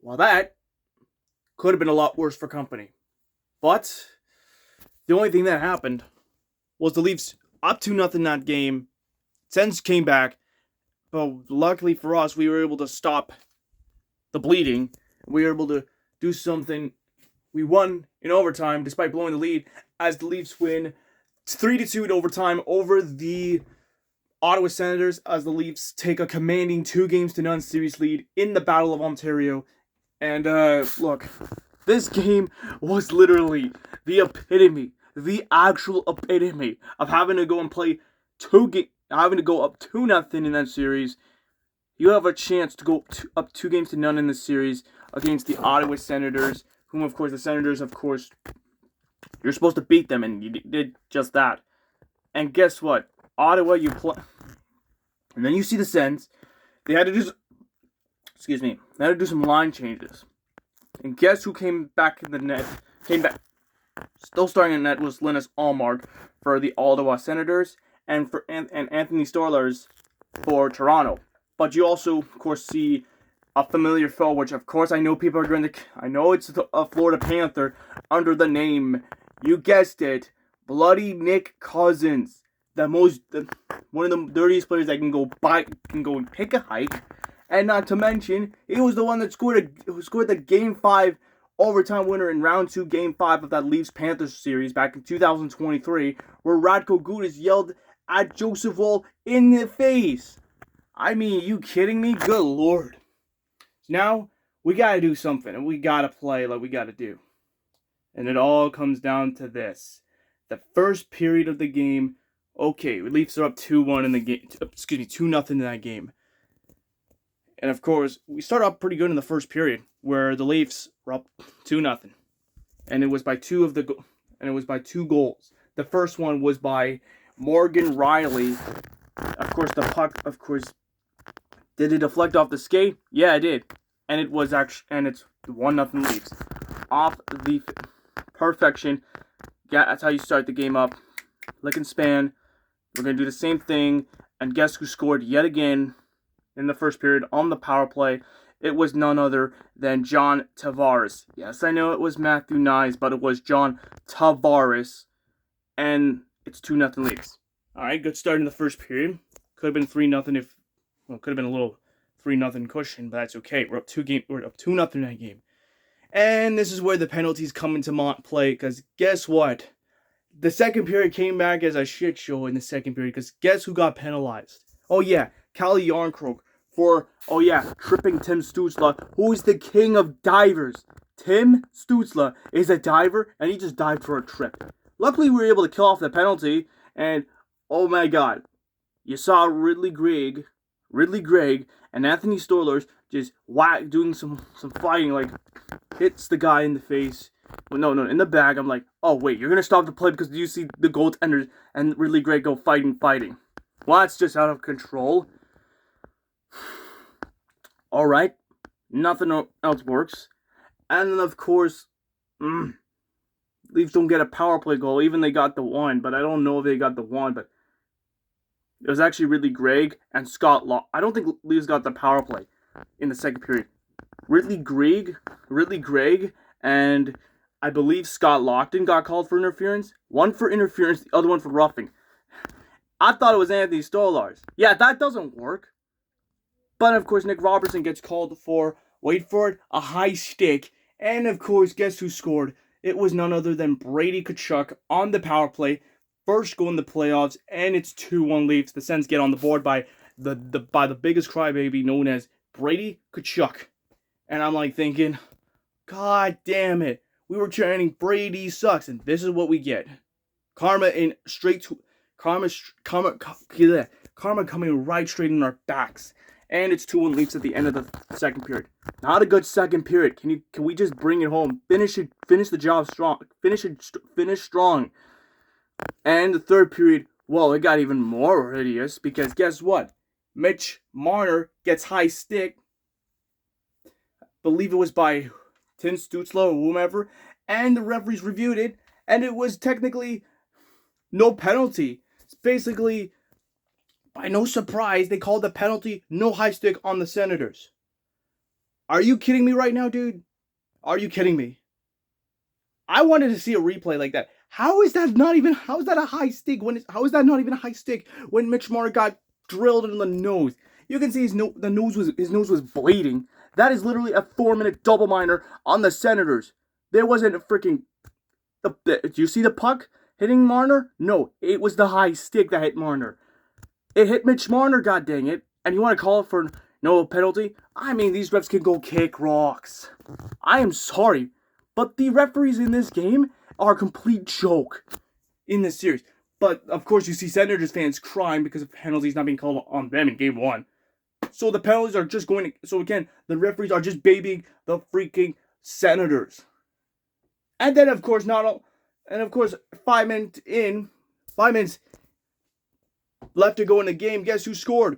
Well, that could have been a lot worse for company. But the only thing that happened was the Leafs up 2-0 that game. Sens came back, but luckily for us, we were able to stop the bleeding. We were able to do something. We won in overtime despite blowing the lead as the Leafs win 3-2 in overtime over the Ottawa Senators as the Leafs take a commanding 2-0 series lead in the Battle of Ontario. And look, this game was literally the epitome, the actual epitome of having to go and play having to go up 2-0 in that series. You have a chance to go up 2-0 in this series against the Ottawa Senators, whom, of course, the Senators, you're supposed to beat them, and you did just that. And guess what? Ottawa, you play, and then you see the Sens. They had to do, they had to do some line changes. And guess who came back in the net? Still starting in net was Linus Ullmark for the Ottawa Senators, and Anthony Stolarz for Toronto. But you also, of course, see a familiar foe, which, of course, I know people are going to... I know it's a Florida Panther under the name, you guessed it, Bloody Nick Cousins. One of the dirtiest players that can go and pick a hike. And not to mention, he was the one that scored the Game 5 overtime winner in Round 2, Game 5 of that Leafs-Panthers series back in 2023, where Radko Gudas yelled at Joseph Woll in the face. I mean, are you kidding me? Good Lord. Now, we gotta do something, and we gotta play like we gotta do. And it all comes down to this. The first period of the game, okay, the Leafs are up 2-1 in the game, 2-0 in that game. And of course, we start off pretty good in the first period, where the Leafs were up 2-0. And it was by two goals. The first one was by Morgan Rielly. Of course, the puck, did it deflect off the skate? Yeah, it did. And it's 1-0 Leafs. Off the perfection. Yeah, that's how you start the game up. Lick and span. We're going to do the same thing. And guess who scored yet again in the first period on the power play? It was none other than John Tavares. Yes, I know it was Matthew Nyes, but it was John Tavares. And it's 2-0 Leafs. Alright, good start in the first period. Could have been 3-0 could have been a little 3-0 cushion, but that's okay. We're up 2-0 in that game. And this is where the penalties come into play, because guess what? The second period came back as a shit show in the second period, because guess who got penalized? Oh yeah, Calle Jarnkrok for, tripping Tim Stützle, who is the king of divers. Tim Stützle is a diver, and he just dived for a trip. Luckily, we were able to kill off the penalty, and oh my god, you saw Ridley Gregg and Anthony Stolarz just doing some fighting, like hits the guy in the face. Well, no, in the back. I'm like, oh wait, you're gonna stop the play because you see the goaltender and Ridley Gregg go fighting. Well, that's just out of control. All right, nothing else works, and then of course, Leafs don't get a power play goal. Even they got the one, but I don't know if they got the one, but it was actually Ridley Gregg and Scott Law. I don't think Leafs got the power play in the second period. Ridley Gregg, and I believe Scott Laughton got called for interference. One for interference, the other one for roughing. I thought it was Anthony Stolarz. Yeah, that doesn't work. But of course, Nick Robertson gets called for, wait for it, a high stick. And of course, guess who scored? It was none other than Brady Tkachuk on the power play. First goal in the playoffs, and it's 2-1 Leafs. The Sens get on the board by the biggest crybaby known as Brady Tkachuk. And I'm like thinking, God damn it. We were chanting Brady sucks, and this is what we get. Karma coming right straight in our backs. And it's 2-1 Leafs at the end of the second period. Not a good second period. Can we just bring it home? Finish the job strong. Finish strong. And the third period, well, it got even more hideous because guess what? Mitch Marner gets high stick. Believe it was by Tim Stützle or whomever, and the referees reviewed it, and it was technically no penalty. It's basically, by no surprise, they called the penalty no high stick on the Senators. Are you kidding me right now, dude? Are you kidding me? I wanted to see a replay like that. How is that a high stick how is that not even a high stick when Mitch Marner got drilled in the nose? You can see his nose was bleeding. That is literally a 4-minute double minor on the Senators. There wasn't a freaking do you see the puck hitting Marner? No, it was the high stick that hit Marner. It hit Mitch Marner, god dang it. And you want to call it for no penalty? I mean, these refs can go kick rocks. I am sorry, but the referees in this game are a complete joke in this series. But, of course, you see Senators fans crying because of penalties not being called on them in Game 1. So the penalties are just going to... So, again, the referees are just babying the freaking Senators. And then, of course, 5 minutes left to go in the game. Guess who scored?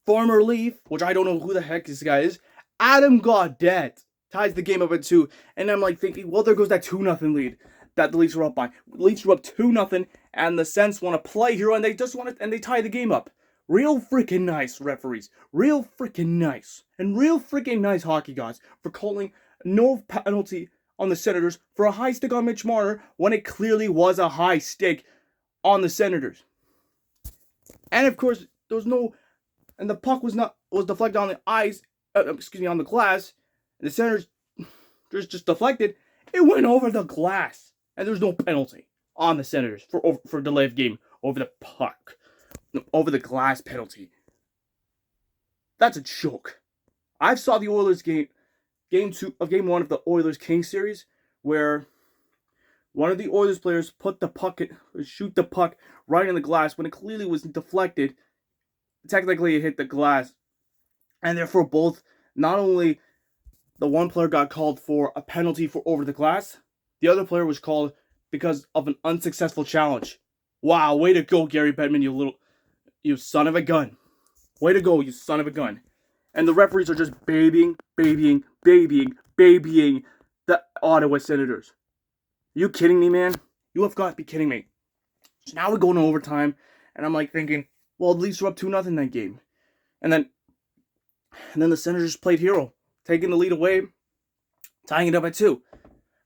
Former Leaf, which I don't know who the heck this guy is. Adam Gaudette ties the game up at 2. And I'm like thinking, well, there goes that 2-0 lead that the Leafs were up by. The Leafs were up 2-0, and the Sens want to play hero, and they tie the game up. Real freaking nice referees. Real freaking nice. And real freaking nice hockey gods for calling no penalty on the Senators for a high stick on Mitch Marner when it clearly was a high stick on the Senators. And of course, there was no, and the puck was deflected on the ice, on the glass. And the Senators just deflected. It went over the glass, and there was no penalty on the Senators for delay of game over the puck, over the glass penalty. That's a joke. I saw the Oilers game 1 of the Oilers Kings series, where one of the Oilers players shoot the puck right in the glass when it clearly was deflected. Technically, it hit the glass, and therefore both, not only the one player got called for a penalty for over the glass, the other player was called because of an unsuccessful challenge. Wow, way to go, Gary Bettman, you son of a gun. Way to go, you son of a gun. And the referees are just babying the Ottawa Senators. Are you kidding me, man? You have got to be kidding me. So now we go into overtime, and I'm like thinking, well, at least we're up 2-0 that game. And then the Senators played hero, taking the lead away, tying it up at 2.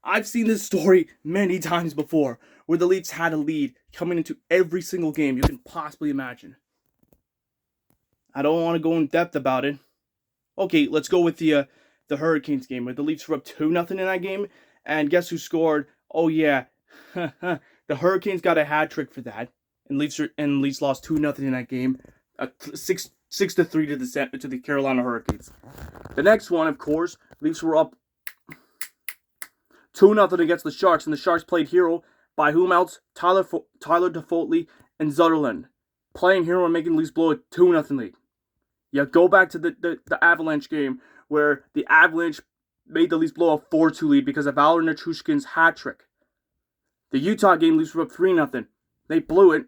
I've seen this story many times before, where the Leafs had a lead coming into every single game you can possibly imagine. I don't want to go in depth about it. Okay, let's go with the Hurricanes game, where the Leafs were up 2-0 in that game, and guess who scored? Oh yeah, the Hurricanes got a hat trick for that, and Leafs lost 2-0 in that game, 6-3 to the Carolina Hurricanes. The next one, of course, Leafs were up 2-0 against the Sharks, and the Sharks played hero by whom else? Tyler Toffoli and Zetterlund, playing hero and making the Leafs blow a 2-0 lead. Yeah, go back to the Avalanche game, where the Avalanche made the Leafs blow a 4-2 lead because of Valeri Nichushkin's hat trick. The Utah game, Leafs were up 3-0. They blew it,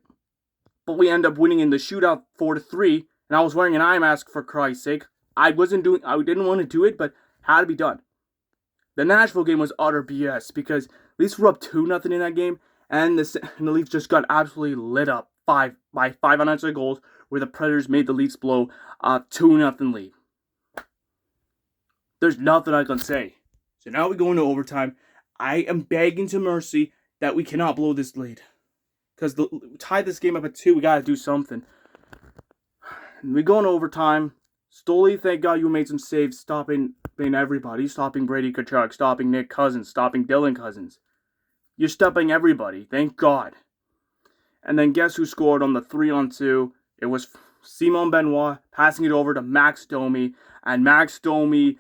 but we end up winning in the shootout 4-3. And I was wearing an eye mask, for Christ's sake. I didn't want to do it, but had to be done. The Nashville game was utter BS because Leafs were up 2-0 in that game, and the Leafs just got absolutely lit up by 5 unanswered goals, where the Predators made the Leafs blow a 2-0 lead. There's nothing I can say. So now we go into overtime. I am begging to mercy that we cannot blow this lead. Because tie this game up at 2, we got to do something. We go into overtime. Stoli, thank God you made some saves stopping everybody. Stopping Brady Tkachuk, stopping Nick Cousins, stopping Dylan Cousins. You're stopping everybody. Thank God. And then guess who scored on the 3-on-2? It was Simon Benoit passing it over to Max Domi. And Max Domi...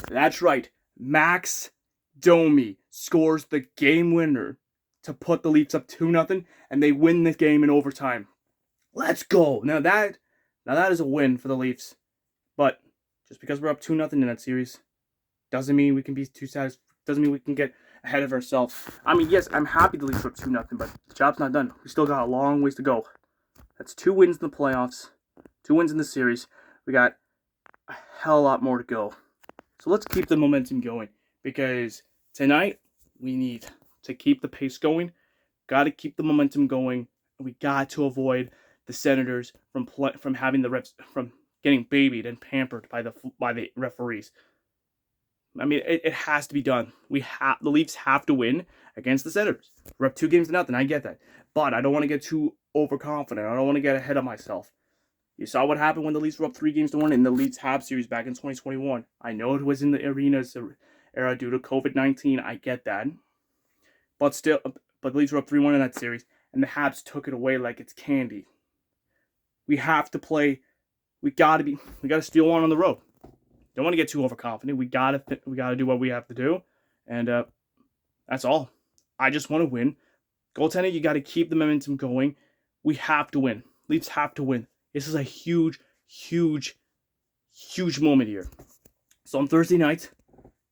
That's right. Max Domi scores the game winner to put the Leafs up 2-0, and they win this game in overtime. Let's go. Now that is a win for the Leafs. But just because we're up 2-0 in that series doesn't mean we can be too satisfied. Doesn't mean we can get ahead of ourselves. I mean, yes, I'm happy the Leafs are up 2-0, but the job's not done. We still got a long ways to go. That's 2 wins in the playoffs, 2 wins in the series. We got a hell of a lot more to go. So let's keep the momentum going, because tonight we need to keep the pace going. Got to keep the momentum going. We got to avoid the Senators from having the refs from getting babied and pampered by the referees. I mean, it has to be done. The Leafs have to win against the Senators. We're up 2-0. I get that, but I don't want to get too overconfident. I don't want to get ahead of myself. You saw what happened when the Leafs were up 3-1 in the Leafs Habs series back in 2021. I know it was in the arenas era due to COVID-19. I get that, but the Leafs were up 3-1 in that series, and the Habs took it away like it's candy. We have to play. We gotta steal one on the road. Don't want to get too overconfident. We gotta do what we have to do, and that's all. I just want to win. Goaltending, you got to keep the momentum going. We have to win. Leafs have to win. This is a huge, huge, huge moment here. So on Thursday night,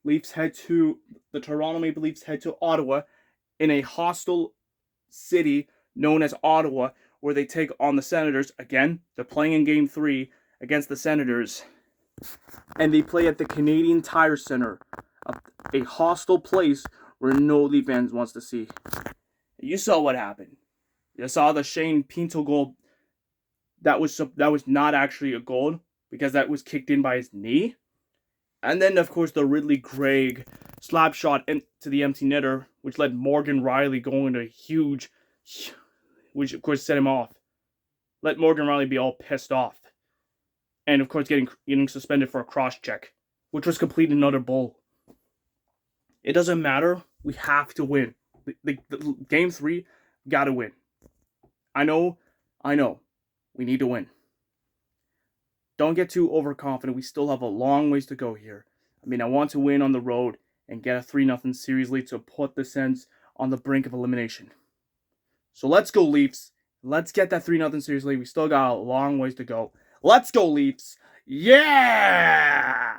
the Toronto Maple Leafs head to Ottawa in a hostile city known as Ottawa, where they take on the Senators. Again, they're playing in Game 3 against the Senators. And they play at the Canadian Tire Center, a hostile place where no Leaf fans wants to see. You saw what happened. You saw the Shane Pinto goal. That was not actually a goal because that was kicked in by his knee. And then, of course, the Ridley Gregg slap shot into the empty netter, which led Morgan Riley going to huge, which of course set him off. Let Morgan Riley be all pissed off. And of course, getting suspended for a cross check, which was complete and utter bull. It doesn't matter. We have to win. The Game 3, gotta win. I know. We need to win. Don't get too overconfident. We still have a long ways to go here. I mean, I want to win on the road and get a 3-0 series lead to put the Sens on the brink of elimination. So let's go, Leafs. Let's get that 3-0 series lead. We still got a long ways to go. Let's go, Leafs. Yeah!